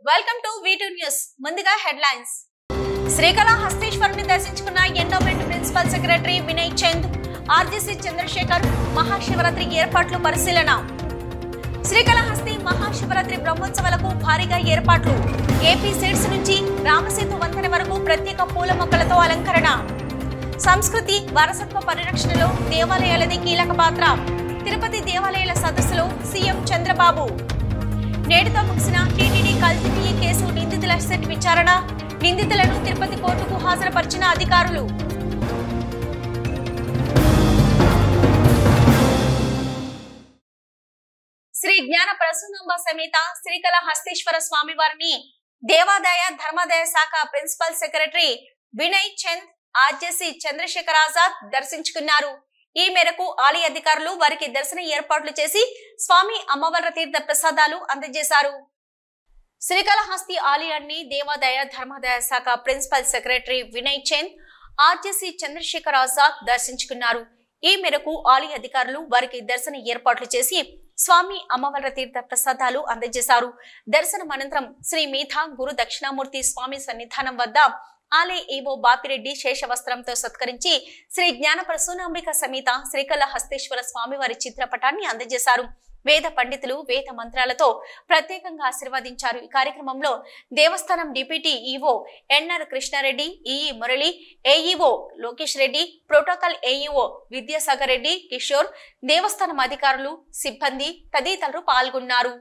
Welcome to V2 news. ముందుగా headlines. శ్రీకాళహస్తీశ్వరుని దర్శించుకున్న endowment principal secretary Vinay Chand, RGC Chandrasekhar Mahashivratri ఏర్పాట్లు పరిశీలన. శ్రీకాళహస్తి మహాశివరాత్రి బ్రహ్మోత్సవాలకు భారీగా ఏర్పాట్లు. ఏపీ సీడ్స్ నుంచి రామసేతు వంతెన వరకు ప్రత్యేక పూల మొక్కలతో అలంకరణ. సంస్కృతి వారసత్వ పరిరక్షణలో దేవాలయాలది కీలక పాత్ర. తిరుపతి దేవాలయాల సదస్సులో సీఎం చంద్రబాబు. నేటితో ముగిసిన టీటీడీ కల్తీ కేసు నిందితుల సెట్ విచారణ. నిందితులను తిరుపతి కోర్టుకు హాజరుపరిచిన అధికారులు. శ్రీ జ్ఞాన ప్రసూనాంబ సమేత శ్రీకాళహస్తీశ్వర స్వామి వారిని దేవాదాయ ధర్మాదాయ శాఖ principal secretary Vinay Chand, RJC Chandrasekhar Azad దర్శించుకున్నారు. ఈ మేరకు ఆలయ అధికారులు వారికి దర్శన ఏర్పాట్లు చేసి స్వామి అమ్మవార్ల తీర్థ ప్రసాదాలు అందజేశారు. శ్రీకాళహస్తి ఆలయాన్ని దేవాదాయ ధర్మాదాయ శాఖ principal secretary Vinay Chand, RJC Chandrasekhar Azad దర్శించుకున్నారు. ఈ మేరకు ఆలయ అధికారులు వారికి దర్శన ఏర్పాట్లు చేసి స్వామి అమ్మవార్ల తీర్థ ప్రసాదాలు అందజేశారు. దర్శనం అనంతరం శ్రీ మీఠా గురు దక్షిణామూర్తి స్వామి సన్నిధానం వద్ద ఆలయ ఈవో బాపిరెడ్డి శేషవస్త్రంతో సత్కరించి శ్రీ జ్ఞాన ప్రసూనాంబిక సమేత శ్రీకాళహస్తీశ్వర స్వామివారి చిత్రపటాన్ని అందజేశారు. వేద పండితులు వేద మంత్రాలతో ప్రత్యేకంగా ఆశీర్వదించారు. ఈ కార్యక్రమంలో దేవస్థానం deputy EO NR Krishna Reddy, EE Murali, AEO Lokesh Reddy, protocol AEO Vidyasagar Reddy, Kishore, దేవస్థానం అధికారులు, సిబ్బంది తదితరులు పాల్గొన్నారు.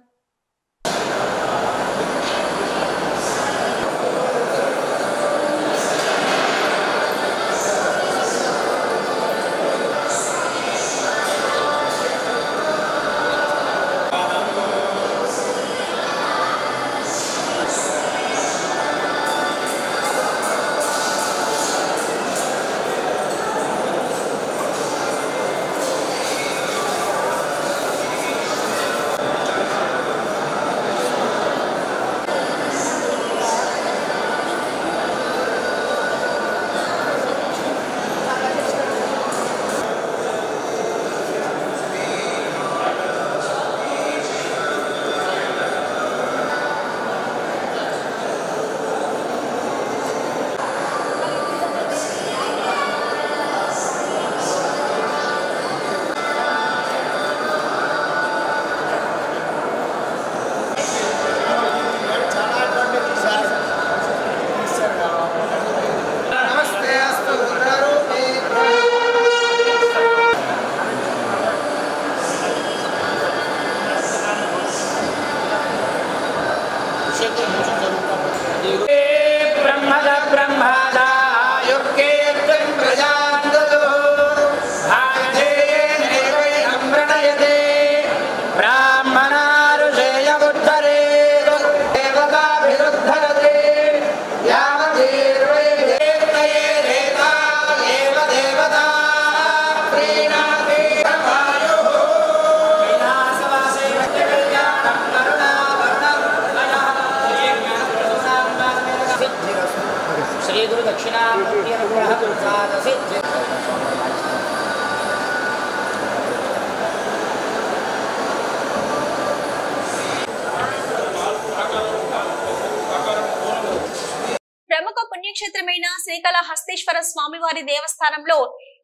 ప్రముఖ పుణ్యక్షేత్రమైన శ్రీకాళహస్తీశ్వర స్వామివారి దేవస్థానంలో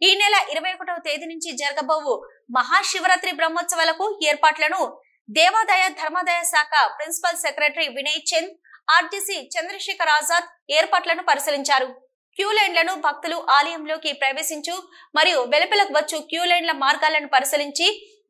ఈ నెల 21వ తేదీ నుంచి జరగబోవు మహాశివరాత్రి బ్రహ్మోత్సవాలకు ఏర్పాట్లను దేవాదాయ ధర్మాదాయ శాఖ principal secretary Vinay Chand, RGC Chandrasekhar Azad ఏర్పాట్లను పరిశీలించారు. క్యూ లైన్లను భక్తులు ఆలయంలోకి ప్రవేశించు మరియు వెలుపలకు వచ్చు క్యూ లైన్ల మార్గాలను పరిశీలించి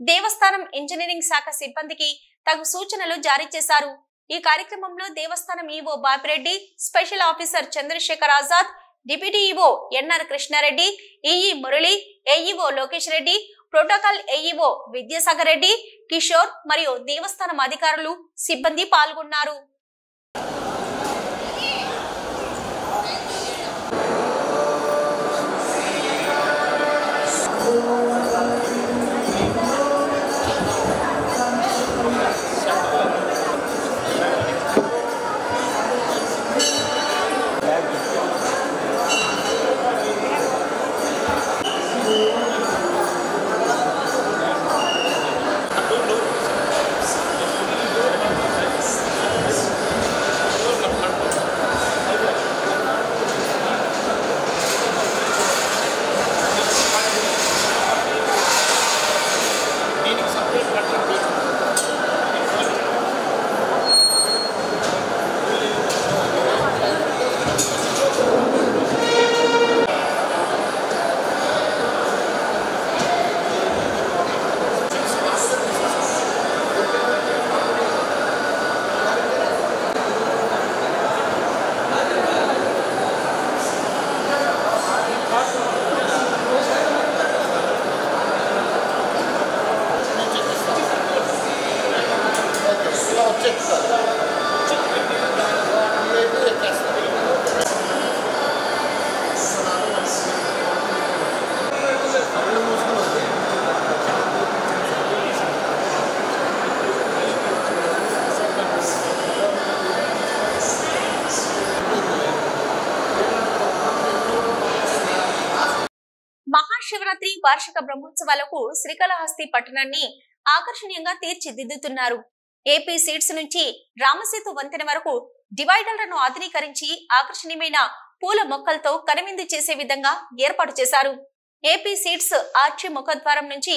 దేవస్థానం ఇంజనీరింగ్ శాఖ సిబ్బందికి తగు సూచనలు జారీ చేశారు. ఈ కార్యక్రమంలో దేవస్థానం EO Bapi Reddy, special officer Chandrasekhar Azad, deputy EO NR Krishna Reddy, EE Murali, AEO Lokesh Reddy, protocol AEO Vidyasagar Reddy, Kishore మరియు దేవస్థానం అధికారులు, సిబ్బంది పాల్గొన్నారు. వార్షిక బ్రహ్మోత్సవాలకు శ్రీకాళహస్తి పట్టణాన్ని ఆకర్షణీయంగా తీర్చిదిద్దుతున్నారు. ఏపీ సీడ్స్ నుంచి రామసేతు వంతెన వరకు డివైడర్లను ఆధునీకరించి ఆకర్షణీయమైన పూల మొక్కలతో కనువిందు చేసే విధంగా ఏర్పాటు చేశారు. ఏపీ సీడ్స్ ఆర్చి ముఖద్వారం నుంచి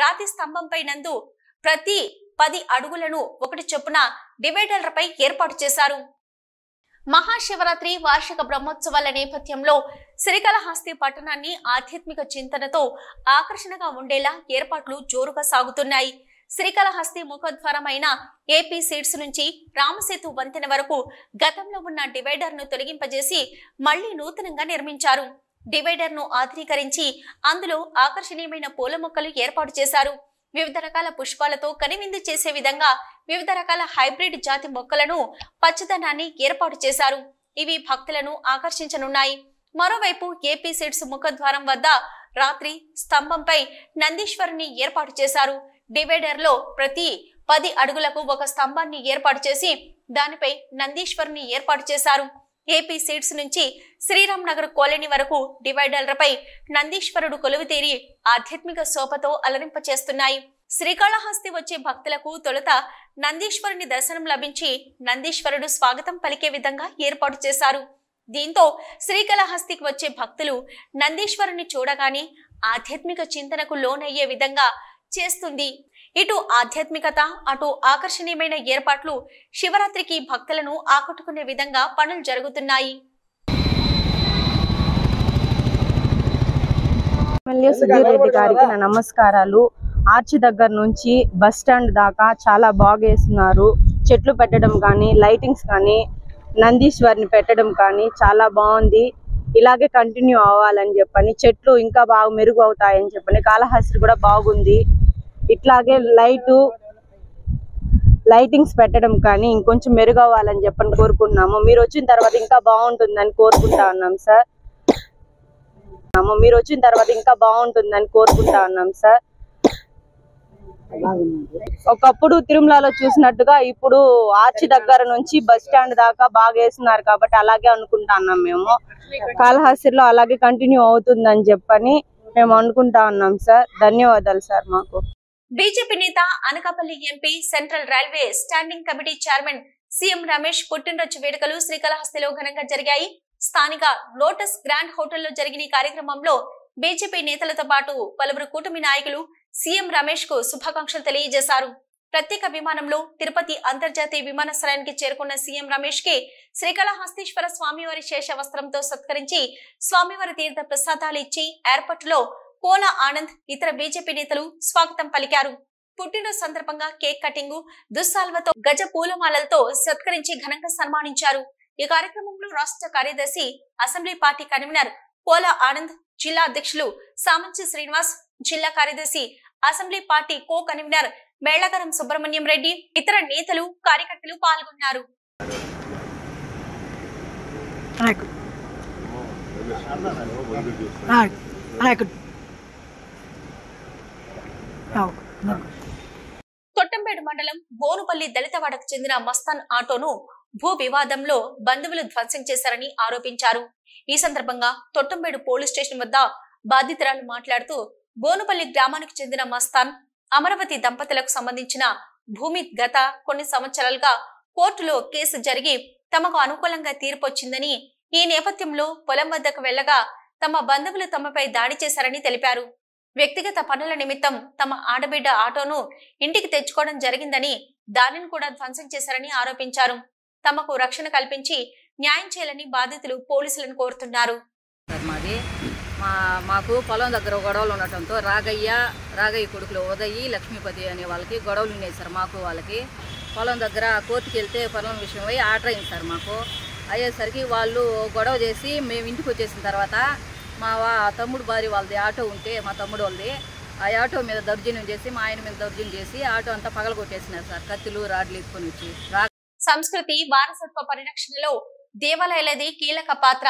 రాతి స్తంభంపై నందు ప్రతి 10 అడుగులను ఒకటి చొప్పున డివైడర్లపై ఏర్పాటు చేశారు. మహాశివరాత్రి వార్షిక బ్రహ్మోత్సవాల నేపథ్యంలో శ్రీకాళహస్తి పట్టణాన్ని ఆధ్యాత్మిక చింతనతో ఆకర్షణగా ఉండేలా ఏర్పాట్లు జోరుగా సాగుతున్నాయి. శ్రీకాళహస్తి ముఖద్వారమైన ఏపీ సీడ్స్ నుంచి రామసేతు వంతెన వరకు గతంలో ఉన్న డివైడర్ ను తొలగింపజేసి మళ్లీ నూతనంగా నిర్మించారు. డివైడర్ ను ఆధునీకరించి అందులో ఆకర్షణీయమైన పూల మొక్కలు ఏర్పాటు చేశారు. వివిధ రకాల పుష్పాలతో కనువిందు చేసే విధంగా వివిధ రకాల హైబ్రిడ్ జాతి మొక్కలను పచ్చదనాన్ని ఏర్పాటు చేశారు. ఇవి భక్తులను ఆకర్షించనున్నాయి. మరోవైపు ఏపీ సీడ్స్ ముఖద్వారం వద్ద రాత్రి స్తంభంపై నందీశ్వరుని ఏర్పాటు చేశారు. డివైడర్ లో ప్రతి 10 అడుగులకు ఒక స్తంభాన్ని ఏర్పాటు చేసి దానిపై నందీశ్వరుని ఏర్పాటు చేశారు. ఏపీ సీడ్స్ నుంచి శ్రీరామ్ నగర్ కాలనీ వరకు డివైడర్లపై నందీశ్వరుడు కొలువుతీరి ఆధ్యాత్మిక శోభతో అలరింపచేస్తున్నాయి. శ్రీకాళహస్తి వచ్చే భక్తులకు తొలుత నందీశ్వరుని దర్శనం లభించి నందీశ్వరుడు స్వాగతం పలికే విధంగా ఏర్పాటు చేశారు. దీంతో శ్రీకాళహస్తికి వచ్చే భక్తులు నందీశ్వరుని చూడగానే ఆధ్యాత్మిక చింతనకు లోనయ్యే విధంగా చేస్తుంది. ఇటు ఆధ్యాత్మికత అటు ఆకర్షణీయమైన ఏర్పాట్లు శివరాత్రికి భక్తులను ఆకట్టుకునే విధంగా పనులు జరుగుతున్నాయి. సుధీర్ రెడ్డి గారికి నా నమస్కారాలు. ఆర్చి దగ్గర నుంచి బస్ స్టాండ్ దాకా చాలా బాగా వేస్తున్నారు. చెట్లు పెట్టడం కానీ లైటింగ్స్ కానీ నందీశ్వరిని పెట్టడం కానీ చాలా బాగుంది. ఇలాగే కంటిన్యూ అవ్వాలని చెప్పని చెట్లు ఇంకా బాగా మెరుగు అవుతాయని చెప్పని కాళహస్తి కూడా బాగుంది. ఇట్లాగే లైటింగ్స్ పెట్టడం కానీ ఇంకొంచెం మెరుగు అవ్వాలని చెప్పని కోరుకుంటున్నాము. మీరు వచ్చిన తర్వాత ఇంకా బాగుంటుందని కోరుకుంటా ఉన్నాం సార్. ఒకప్పుడు తిరుమలలో చూసినట్టుగా ఇప్పుడు ఆర్చి దగ్గర నుంచి బస్ స్టాండ్ దాకా బాగా వేస్తున్నారు కాబట్టి అలాగే అనుకుంటా ఉన్నాం. మేము కాళహస్తిలో అలాగే కంటిన్యూ అవుతుందని చెప్పని మేము అనుకుంటా ఉన్నాం సార్. ధన్యవాదాలు సార్. మాకు బీజేపీ నేత Anakapalli MP central railway standing committee chairman CM Ramesh పుట్టినరోజు వేడుకలు శ్రీకాళహస్తిలో ఘనంగా జరిగాయి. స్థానిక లోటస్ గ్రాండ్ హోటల్లో జరిగిన కార్యక్రమంలో బీజేపీ నేతలతో పాటు పలువురు కూటమి నాయకులు సీఎం రమేష్ కు శుభాకాంక్షలు తెలియజేశారు. ప్రత్యేక విమానంలో తిరుపతి అంతర్జాతీయ విమానాశ్రయానికి చేరుకున్న సీఎం రమేష్ కి శ్రీకాళహస్తీశ్వర స్వామివారి శేష వస్త్రంతో సత్కరించి స్వామివారి తీర్థ ప్రసాదాలు ఇచ్చి ఎయిర్పోర్ట్ లో పోలా ఆనంద్ ఇతర బీజేపీ నేతలు స్వాగతం పలికారు. పుట్టినరోజు సందర్భంగా కేక్ కటింగ్ దుస్సాల్వతో గజ పూలమాలలతో సత్కరించి ఘనంగా సన్మానించారు. ఈ కార్యక్రమంలో రాష్ట్ర కార్యదర్శి అసెంబ్లీ పార్టీ కన్వీనర్ పోలా ఆనంద్, జిల్లా అధ్యక్షులు సామంచి శ్రీనివాస్, జిల్లా కార్యదర్శి assembly party co convener Melagaram Subrahmanyam Reddy, ఇతర నేతలు కార్యకర్తలు పాల్గొన్నారు. తొట్టంపేట మండలం బోనుపల్లి దళితవాడకు చెందిన మస్తాన్ ఆటోను భూ వివాదంలో బంధువులు ధ్వంసం చేశారని ఆరోపించారు. ఈ సందర్భంగా తొట్టంపేట పోలీస్ స్టేషన్ వద్ద బాధితురాలు మాట్లాడుతూ బోనుపల్లి గ్రామానికి చెందిన మస్తాన్, అమరావతి దంపతులకు సంబంధించిన భూమి గత కొన్ని సంవత్సరాలుగా కోర్టులో కేసు జరిగి తమకు అనుకూలంగా తీర్పు వచ్చిందని, ఈ నేపథ్యంలో పొలం వద్దకు వెళ్లగా తమ బంధువులు తమపై దాడి చేశారని తెలిపారు. వ్యక్తిగత పనుల నిమిత్తం తమ ఆడబిడ్డ ఆటోను ఇంటికి తెచ్చుకోవడం జరిగిందని, దానిని కూడా ధ్వంసం చేశారని ఆరోపించారు. తమకు రక్షణ కల్పించి న్యాయం చేయాలని బాధితులు పోలీసులను కోరుతున్నారు. మాకు పొలం దగ్గర గొడవలు ఉండటంతో రాగయ్య కొడుకులు ఉదయి, లక్ష్మీపతి అనే వాళ్ళకి గొడవలు ఉన్నాయి సార్. మాకు వాళ్ళకి పొలం దగ్గర కోర్టుకి వెళ్తే పొలం విషయం అయ్యి ఆర్డర్ అయింది సార్. మాకు అయ్యేసరికి వాళ్ళు గొడవ చేసి మేము ఇంటికి వచ్చేసిన తర్వాత మా తమ్ముడు భార్య వాళ్ళది ఆటో ఉంటే, మా తమ్ముడు వాళ్ళది, ఆ ఆటో మీద దౌర్జన్యం చేసి మా ఆయన మీద దౌర్జన్యం చేసి ఆటో అంతా పగలగొట్టేసినారు సార్. కత్తులు రాడ్లు ఎత్తుకొని వచ్చి. సంస్కృతి వారసత్వ పరిరక్షణలో దేవాలయాలది కీలక పాత్ర.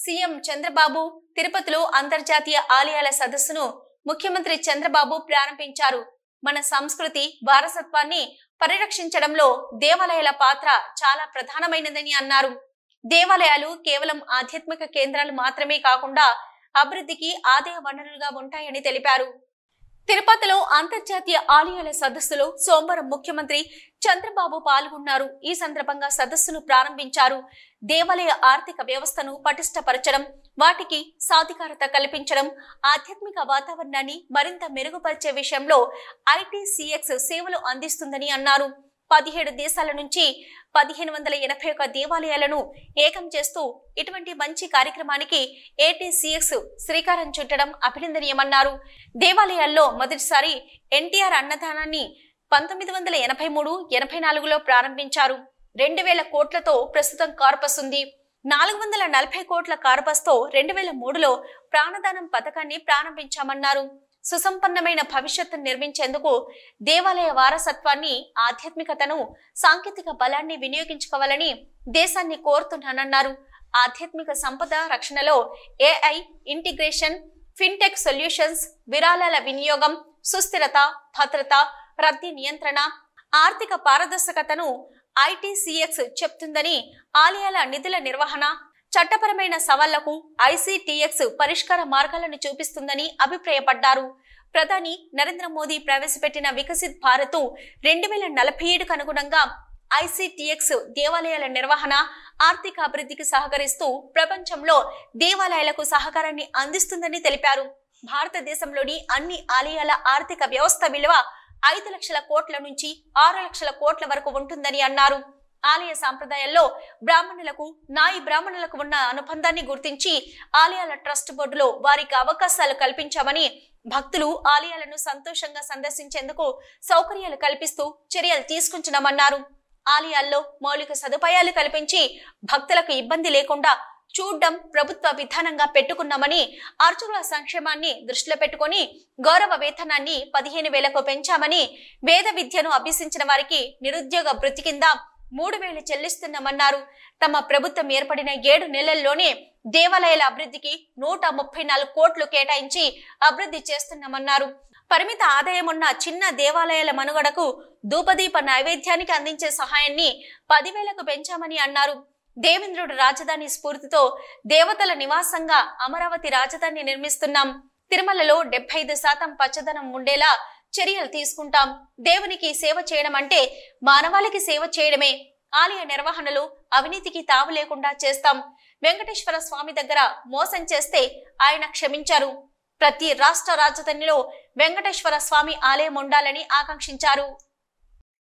సీఎం చంద్రబాబు తిరుపతిలో అంతర్జాతీయ ఆలయాల సదస్సును ముఖ్యమంత్రి చంద్రబాబు ప్రారంభించారు. మన సంస్కృతి వారసత్వాన్ని పరిరక్షించడంలో దేవాలయాల పాత్ర చాలా ప్రధానమైనదని అన్నారు. దేవాలయాలు కేవలం ఆధ్యాత్మిక కేంద్రాలు మాత్రమే కాకుండా అభివృద్ధికి ఆదాయ వనరులుగా ఉంటాయని తెలిపారు. తిరుపతిలో అంతర్జాతీయ ఆలయాల సదస్సులో సోమవారం ముఖ్యమంత్రి చంద్రబాబు పాల్గొన్నారు. ఈ సందర్భంగా సదస్సును ప్రారంభించారు. దేవాలయ ఆర్థిక వ్యవస్థను పటిష్టపరచడం, వాటికి సాధికారత కల్పించడం, ఆధ్యాత్మిక వాతావరణాన్ని మరింత మెరుగుపరిచే విషయంలో ITCX సేవలు అందిస్తుందని అన్నారు. 17 దేశాల నుంచి 1581 దేవాలయాలను ఏకం చేస్తూ ఇటువంటి మంచి కార్యక్రమానికి ATCX శ్రీకారం చుట్టడం అభినందనీయమన్నారు. దేవాలయాల్లో మొదటిసారి NTR అన్నదానాన్ని 1983-84లో ప్రారంభించారు. 2000 కోట్లతో ప్రస్తుతం కార్పస్ ఉంది. 440 కోట్ల కార్పస్తో 2003లో ప్రాణదానం పథకాన్ని ప్రారంభించామన్నారు. సుసంపన్నమైన భవిష్యత్తును నిర్మించేందుకు దేవాలయ వారసత్వాన్ని, ఆధ్యాత్మికతను, సాంకేతిక బలాన్ని వినియోగించుకోవాలని దేశాన్ని కోరుతున్నానన్నారు. ఆధ్యాత్మిక సంపద రక్షణలో AI ఇంటిగ్రేషన్, ఫిన్టెక్ సొల్యూషన్స్, విరాళాల వినియోగం, సుస్థిరత, భద్రత, రద్దీ నియంత్రణ, ఆర్థిక పారదర్శకతను ITCX చెప్తుందని, ఆలయాల నిధుల నిర్వహణ, చట్టపరమైన సవాళ్లకు ICTX పరిష్కార మార్గాలను చూపిస్తుందని అభిప్రాయపడ్డారు. ప్రధాని నరేంద్ర మోదీ ప్రవేశపెట్టిన వికసిత్ భారత్ 2047కు అనుగుణంగా ICTX దేవాలయాల నిర్వహణ, ఆర్థిక అభివృద్ధికి సహకరిస్తూ ప్రపంచంలో దేవాలయాలకు సహకారాన్ని అందిస్తుందని తెలిపారు. భారతదేశంలోని అన్ని ఆలయాల ఆర్థిక వ్యవస్థ విలువ 5 లక్షల కోట్ల నుంచి 6 లక్షల కోట్ల వరకు ఉంటుందని అన్నారు. ఆలయ సాంప్రదాయాల్లో బ్రాహ్మణులకు, నాయి బ్రాహ్మణులకు ఉన్న అనుబంధాన్ని గుర్తించి ఆలయాల ట్రస్ట్ బోర్డులో వారికి అవకాశాలు కల్పించామని, భక్తులు ఆలయాలను సంతోషంగా సందర్శించేందుకు సౌకర్యాలు కల్పిస్తూ చర్యలు తీసుకుంటున్నామన్నారు. ఆలయాల్లో మౌలిక సదుపాయాలు కల్పించి భక్తులకు ఇబ్బంది లేకుండా చూడడం ప్రభుత్వ విధానంగా పెట్టుకున్నామని, అర్చకుల సంక్షేమాన్ని దృష్టిలో పెట్టుకుని గౌరవ వేతనాన్ని 15,000కు పెంచామని, వేద విద్యను అభ్యసించిన వారికి నిరుద్యోగ భృతి కింద 3,000 చెల్లిస్తున్నామన్నారు. తమ ప్రభుత్వం ఏర్పడిన 7 నెలల్లోనే దేవాలయాల అభివృద్ధికి 134 కోట్లు కేటాయించి అభివృద్ధి చేస్తున్నామన్నారు. పరిమిత ఆదాయం ఉన్న చిన్న దేవాలయాల మనుగడకు ధూపదీప నైవేద్యానికి అందించే సహాయాన్ని 10,000కు పెంచామని అన్నారు. దేవేంద్రుడు రాజధాని స్ఫూర్తితో దేవతల నివాసంగా అమరావతి రాజధాని నిర్మిస్తున్నాం. తిరుమలలో 75% పచ్చదనం ఉండేలా చర్యలు తీసుకుంటాం. దేవునికి సేవ చేయడం అంటే మానవాళికి సేవ చేయడమే. ఆలయ నిర్వహణలో అవినీతికి తావు లేకుండా చేస్తాం. వెంకటేశ్వర స్వామి దగ్గర మోసం చేస్తే ఆయన క్షమించారు. ప్రతి రాష్ట్ర రాజధానిలో వెంకటేశ్వర స్వామి ఆలయం ఉండాలని ఆకాంక్షించారు.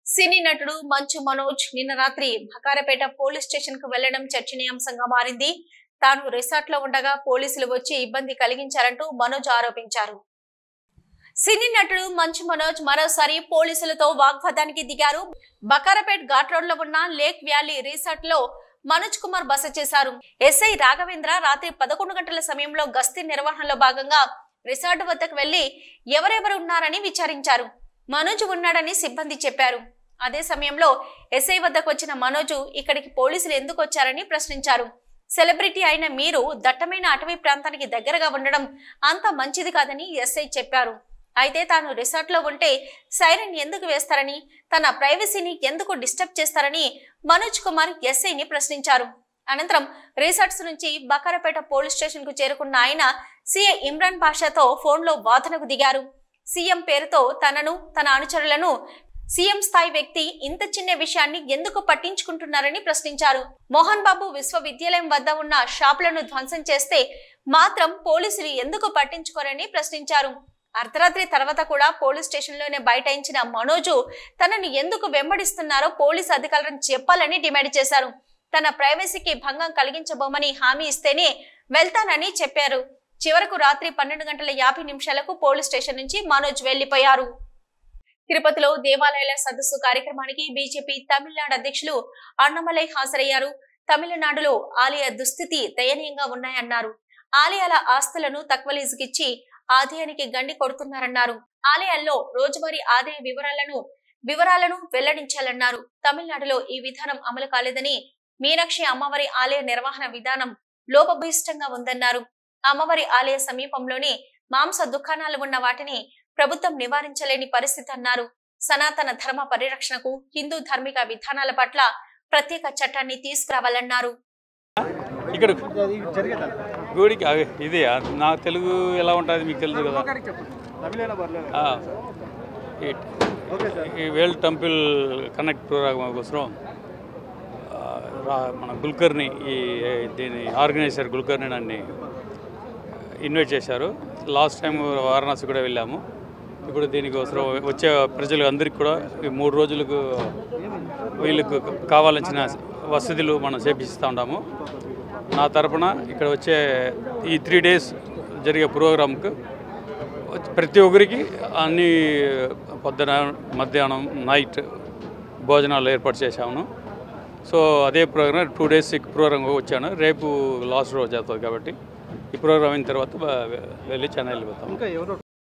సినీ నటుడు మంచు మనోజ్ నిన్న రాత్రి బకారపేట పోలీస్ స్టేషన్ కు వెళ్లడం చర్చనీయాంశంగా మారింది. తాను రిసార్ట్ లో ఉండగా పోలీసులు వచ్చి ఇబ్బంది కలిగించారంటూ మనోజ్ ఆరోపించారు. సినీ నటుడు మంచు మనోజ్ మరోసారి పోలీసులతో వాగ్వాదానికి దిగారు. బకారపేట్ ఘాట్ రోడ్ లో ఉన్న లేక్ వ్యాలీ రిసార్ట్ లో మనోజ్ కుమార్ బస చేశారు. ఎస్ఐ రాఘవేంద్ర రాత్రి 11 గంటల సమయంలో గస్తీ నిర్వహణలో భాగంగా రిసార్ట్ వద్దకు వెళ్లి ఎవరెవరు ఉన్నారని విచారించారు. మనోజ్ ఉన్నాడని సిబ్బంది చెప్పారు. అదే సమయంలో ఎస్ఐ వద్దకు వచ్చిన మనోజ్ ఇక్కడికి పోలీసులు ఎందుకు వచ్చారని ప్రశ్నించారు. సెలబ్రిటీ అయిన మీరు దట్టమైన అటవీ ప్రాంతానికి దగ్గరగా ఉండడం అంత మంచిది కాదని ఎస్ఐ చెప్పారు. అయితే తాను రిసార్ట్ లో ఉంటే సైరన్ ఎందుకు వేస్తారని, తన ప్రైవసీని ఎందుకు డిస్టర్బ్ చేస్తారని మనోజ్ కుమార్ ఎస్ఐని ప్రశ్నించారు. అనంతరం రిసార్ట్స్ నుంచి బకారపేట పోలీస్ స్టేషన్ కు చేరుకున్న ఆయన సీఐ ఇమ్రాన్ పాషాతో ఫోన్ లో వాదనకు దిగారు. సీఎం పేరుతో తనను, తన అనుచరులను సీఎం స్థాయి వ్యక్తి ఇంత చిన్న విషయాన్ని ఎందుకు పట్టించుకుంటున్నారని ప్రశ్నించారు. మోహన్ బాబు విశ్వవిద్యాలయం వద్ద ఉన్న షాపులను ధ్వంసం చేస్తే మాత్రం పోలీసులు ఎందుకు పట్టించుకోరని ప్రశ్నించారు. అర్ధరాత్రి తర్వాత కూడా పోలీస్ స్టేషన్ లోనే బైఠాయించిన మనోజు తనను ఎందుకు వెంబడిస్తున్నారో పోలీసు అధికారులను చెప్పాలని డిమాండ్ చేశారు. తన ప్రైవసీకి భంగం కలిగించబోమని హామీ ఇస్తేనే వెళ్తానని చెప్పారు. చివరకు రాత్రి 12:50 పోలీస్ స్టేషన్ నుంచి మనోజ్ వెళ్లిపోయారు. తిరుపతిలో దేవాలయాల సదస్సు కార్యక్రమానికి బీజేపీ తమిళనాడు అధ్యక్షులు అన్నమలై హాజరయ్యారు. తమిళనాడులో ఆలయ దుస్థితి దయనీయంగా ఉన్నాయన్నారు. ఆలయాల ఆస్తులను తక్కువ లీజుకిచ్చి ఆదాయానికి గండి కొడుతున్నారన్నారు. ఆలయాల్లో రోజువారీ ఆదాయ వివరాలను వెల్లడించాలన్నారు. తమిళనాడులో ఈ విధానం అమలు కాలేదని, మీనాక్షి అమ్మవారి ఆలయ నిర్వహణ విధానం లోపభూయిష్టంగా ఉందన్నారు. అమ్మవారి ఆలయ సమీపంలోనే మాంస దుకాణాలు ఉన్న వాటిని ప్రభుత్వం నివారించలేని పరిస్థితి అన్నారు. సనాతన ధర్మ పరిరక్షణకు హిందూ ధార్మిక విధానాల పట్ల ప్రత్యేక చట్టాన్ని తీసుకురావాలన్నారు. ఇక్కడ గుడికి ఇది నాకు తెలుగు ఎలా ఉంటుంది మీకు తెలుసు కదా. ఈ వేల్డ్ టెంపుల్ కనెక్ట్ ప్రోగ్రామ్ కోసం మన గుల్కర్ని దీని ఆర్గనైజర్ గుల్కర్ని నన్ను ఇన్వైట్ చేశారు. లాస్ట్ టైం వారణాసి కూడా వెళ్ళాము. ఇప్పుడు దీనికోసం వచ్చే ప్రజలు అందరికీ కూడా ఈ 3 రోజులకు వీళ్ళకు కావాల్సిన వసతులు మనం చేపిస్తూ ఉంటాము. నా తరపున ఇక్కడ వచ్చే ఈ 3 days జరిగే ప్రోగ్రాంకు ప్రతి ఒక్కరికి అన్ని పొద్దున మధ్యాహ్నం నైట్ భోజనాలు ఏర్పాటు చేశాము. సో అదే ప్రోగ్రాం 2 days ప్రోగ్రాం వచ్చాను. రేపు లాస్ట్ రోజు అవుతుంది కాబట్టి ఈ ప్రోగ్రాం అయిన తర్వాత వెళ్ళి చెన్నై వెళ్ళిపోతాం.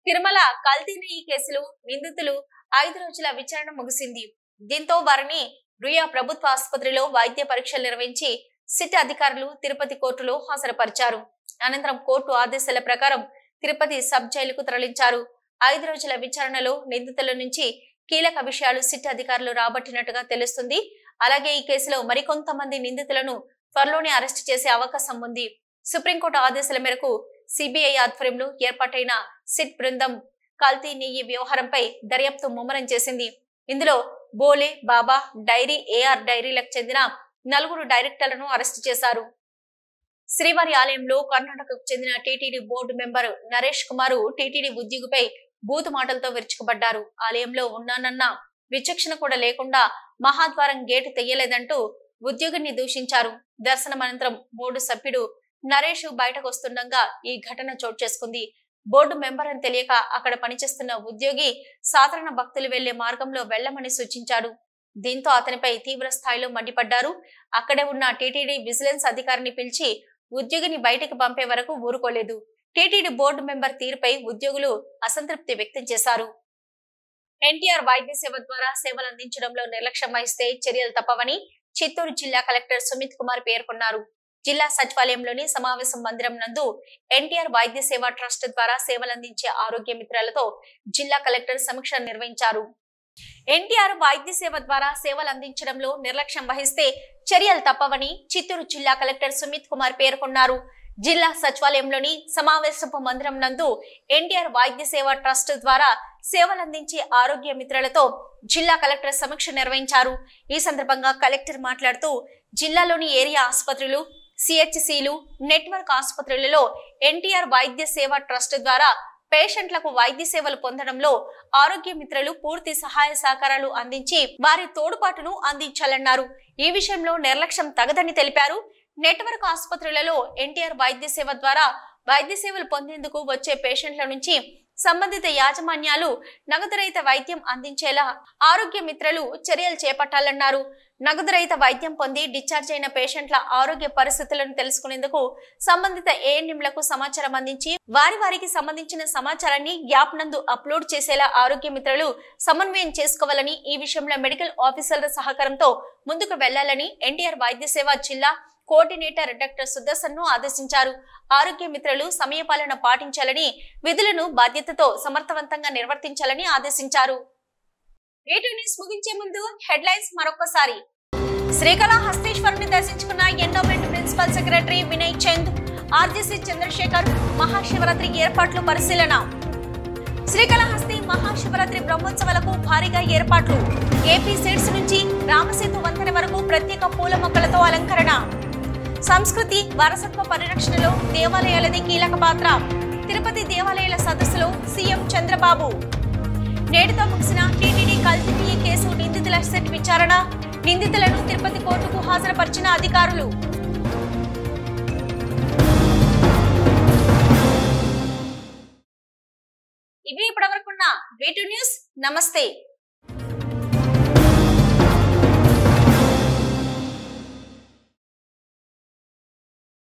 తిరుమల కల్తీ నెయ్యి కేసులో నిందితులు 5 రోజుల విచారణ ముగిసింది. దీంతో వారిని రుయా ప్రభుత్వ ఆసుపత్రిలో వైద్య పరీక్షలు నిర్వహించి సిట్ అధికారులు తిరుపతి కోర్టులో హాజరుపరిచారు. అనంతరం కోర్టు ఆదేశాల ప్రకారం తిరుపతి సబ్ జైలుకు తరలించారు. 5 రోజుల విచారణలో నిందితుల నుంచి కీలక విషయాలు సిట్ అధికారులు రాబట్టినట్టుగా తెలుస్తుంది. అలాగే ఈ కేసులో మరికొంతమంది నిందితులను త్వరలోనే అరెస్టు చేసే అవకాశం ఉంది. సుప్రీంకోర్టు ఆదేశాల మేరకు సిబిఐ ఆధ్వర్యంలో ఏర్పాటైన సిట్ బృందం కల్తీ నెయ్యి వ్యవహారంపై దర్యాప్తు ముమ్మరం చేసింది. ఇందులో బోలే, బాబా డైరీ, ఏఆర్ డైరీలకు చెందిన 4 డైరెక్టర్లను అరెస్టు చేశారు. శ్రీవారి ఆలయంలో కర్ణాటకకు చెందిన టీటీడీ బోర్డు మెంబర్ నరేష్ కుమార్ టీటీడీ ఉద్యోగిపై బూతు మాటలతో విరుచుకుపడ్డారు. ఆలయంలో ఉన్నానన్న విచక్షణ కూడా లేకుండా మహాద్వారం గేటు తెయ్యలేదంటూ ఉద్యోగిని దూషించారు. దర్శనం అనంతరం బోర్డు సభ్యుడు నరేష్ బయటకు వస్తుండగా ఈ ఘటన చోటు చేసుకుంది. బోర్డు మెంబర్ అని తెలియక అక్కడ పనిచేస్తున్న ఉద్యోగి సాధారణ భక్తులు వెళ్లే మార్గంలో వెళ్లమని సూచించాడు. దీంతో అతనిపై తీవ్ర స్థాయిలో మండిపడ్డారు. అక్కడే ఉన్న టీటీడీ విజిలెన్స్ అధికారిని పిలిచి ఉద్యోగిని బయటకు పంపే వరకు ఊరుకోలేదు. టీటీడీ బోర్డు మెంబర్ తీరుపై ఉద్యోగులు అసంతృప్తి వ్యక్తం చేశారు. ఎన్టీఆర్ వైద్య సేవ ద్వారా సేవలు అందించడంలో నిర్లక్ష్యం వహిస్తే చర్యలు తప్పవని చిత్తూరు జిల్లా కలెక్టర్ సుమిత్ కుమార్ పేర్కొన్నారు. జిల్లా సచివాలయంలోని సమావేశ మందిరం నందు ఎన్టీఆర్ వైద్య సేవ ట్రస్ట్ ద్వారా సేవలందించే ఆరోగ్య మిత్రాలతో జిల్లా కలెక్టర్ సమీక్ష నిర్వహించారు. ఎన్టీఆర్ వైద్య సేవ ద్వారా సేవలు అందించడంలో నిర్లక్ష్యం వహిస్తే చర్యలు తప్పవని చిత్తూరు జిల్లా కలెక్టర్ సుమిత్ కుమార్ పేర్కొన్నారు. జిల్లా సచివాలయంలోని సమావేశపు మందిరం నందు ఎన్టీఆర్ వైద్య సేవ ట్రస్ట్ ద్వారా సేవలందించే ఆరోగ్య మిత్రులతో జిల్లా కలెక్టర్ సమీక్ష నిర్వహించారు. ఈ సందర్భంగా కలెక్టర్ మాట్లాడుతూ జిల్లాలోని ఏరియా ఆసుపత్రులు, సిహెచ్సిలు, నెట్వర్క్ ఆసుపత్రులలో ఎన్టీఆర్ వైద్య సేవ ట్రస్ట్ ద్వారా పేషెంట్లకు వైద్య సేవలు పొందడంలో ఆరోగ్య మిత్రులు పూర్తి సహాయ సహకారాలు అందించి వారి తోడ్పాటును అందించాలన్నారు. ఈ విషయంలో నిర్లక్ష్యం తగదని తెలిపారు. నెట్వర్క్ ఆసుపత్రులలో ఎన్టీఆర్ వైద్య సేవ ద్వారా వైద్య సేవలు పొందేందుకు వచ్చే పేషెంట్ల నుంచి సంబంధిత యాజమాన్యాలు నగదు రహిత వైద్యం అందించేలా ఆరోగ్య మిత్రులు చర్యలు చేపట్టాలన్నారు. నగదు రహిత వైద్యం పొంది డిశ్చార్జ్ అయిన పేషెంట్ల ఆరోగ్య పరిస్థితులను తెలుసుకునేందుకు సంబంధిత ఏఎన్ఎంలకు సమాచారం అందించి వారికి సంబంధించిన సమాచారాన్ని యాప్ నందు అప్లోడ్ చేసేలా ఆరోగ్య మిత్రులు సమన్వయం చేసుకోవాలని, ఈ విషయంలో మెడికల్ ఆఫీసర్ల సహకారంతో ముందుకు వెళ్లాలని ఎన్టీఆర్ వైద్య సేవ జిల్లా కోఆర్డినేటర్ డాక్టర్ సుదర్శన్ను ఆదేశించారు. ఆరోగ్య మిత్రులు సమయపాలన పాటించాలని, విధులను బాధ్యతతో సమర్థవంతంగా నిర్వర్తించాలని ఆదేశించారు. న్యూస్ ముగించే ముందు హెడ్లైన్స్ మరొకసారి. శ్రీకాళహస్తీశ్వరుని దర్శించుకున్న endowment principal secretary Vinay Chand, RGC Chandrasekhar Mahashivratri ఏర్పాట్లు పరిశీలన. శ్రీకాళహస్తి మహాశివరాత్రి బ్రహ్మోత్సవాలకు భారీగా ఏర్పాట్లు. ఏపీ సీడ్స్ నుంచి రామసేతు వంతెన వరకు ప్రత్యేక పూల మొక్కలతో అలంకరణ. సంస్కృతి వారసత్వ పరిరక్షణలో దేవాలయాలది కీలక పాత్ర. తిరుపతి దేవాలయాల సదస్సులో సీఎం చంద్రబాబు. నేటితో ముగిసిన టీటీడీ కల్తీ నెయ్యి కేసు నిందితుల సెట్ విచారణ. నిందితులను తిరుపతి కోర్టుకు హాజరుపరిచిన అధికారులు. ఇవి ఇప్పటివరకున్న V2 న్యూస్. నమస్తే.